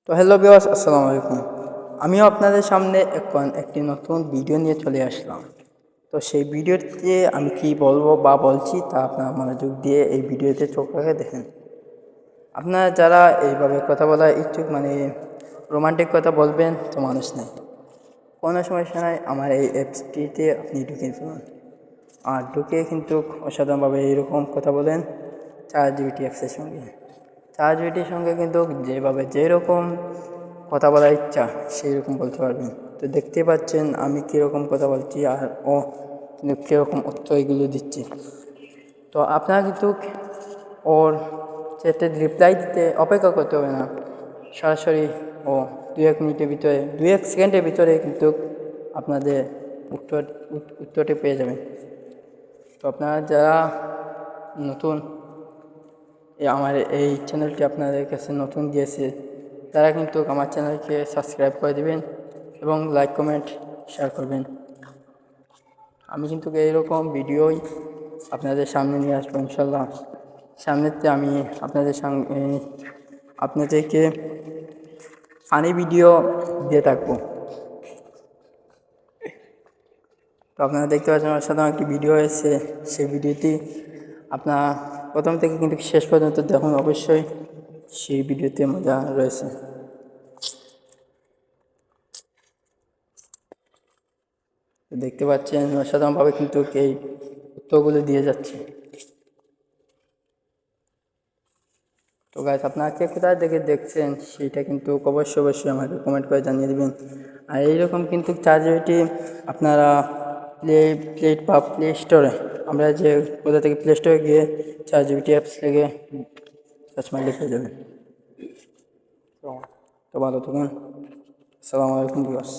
তো hello viewers, আসসালামু আলাইকুম। আমিও আপনাদের সামনে এখন একটি নতুন ভিডিও নিয়ে চলে আসলাম। তো সেই ভিডিওতে আমি কি বলবো বা বলছি তা আপনারা মনোযোগ দিয়ে এই ভিডিওতে চোখ রেখে দেখেন। আপনারা যারা এইভাবে কথা বলার ইচ্ছুক, মানে রোমান্টিক কথা বলবেন, তো মানুষ নেই, কোনো সমস্যা নাই, আমার এই অ্যাপসটিতে আপনি ঢুকে ফেলুন। আর ঢুকে কিন্তু অসাধারণভাবে এইরকম কথা বলেন ChatGPT অ্যাপসের সঙ্গে। ChatGPTর সঙ্গে কিন্তু যেভাবে যেরকম কথা বলার ইচ্ছা সেই রকম বলতে পারবেন। তো দেখতে পাচ্ছেন আমি কীরকম কথা বলছি আর ও কিন্তু কীরকম উত্তর এগুলো দিচ্ছে। তো আপনারা কিন্তু ওর চ্যাটে রিপ্লাই দিতে অপেক্ষা করতে হবে না, সরাসরি ও 2-1 মিনিটের ভিতরে 2-1 সেকেন্ডের ভিতরে কিন্তু আপনাদের উত্তরটি পেয়ে যাবেন। তো আপনারা যারা নতুন আমার এই চ্যানেলটি আপনাদের কাছে নতুন দিয়েছে, তারা কিন্তু আমার চ্যানেলকে সাবস্ক্রাইব করে দেবেন এবং লাইক কমেন্ট শেয়ার করবেন। আমি কিন্তু এইরকম ভিডিওই আপনাদের সামনে নিয়ে আসবো ইনশাল্লাহ। সামনেতে আমি আপনাদেরকে ফানি ভিডিও দিয়ে থাকবো। তো আপনারা দেখতে পাচ্ছেন আমার সাথে একটি ভিডিও এসেছে, সেই ভিডিওটি আপনারা প্রথম থেকে কিন্তু শেষ পর্যন্ত দেখুন, অবশ্যই সেই ভিডিওতে মজা রয়েছে। দেখতে পাচ্ছেন অসাধারণভাবে কিন্তু এই উত্তরগুলো দিয়ে যাচ্ছে। তো গাইস, আপনারা কে কোথায় থেকে দেখছেন সেইটা কিন্তু অবশ্যই আমাকে কমেন্ট করে জানিয়ে দেবেন। আর এইরকম কিন্তু ChatGPT আপনারা প্লে স্টোরে, আমরা যে কোথা থেকে প্লে স্টোরে গিয়ে ChatGPT অ্যাপস থেকে সার্চ মারলে পেয়ে যাবেন। তো ভালো থাকুন, আসসালামু আলাইকুম ভিউয়ার্স।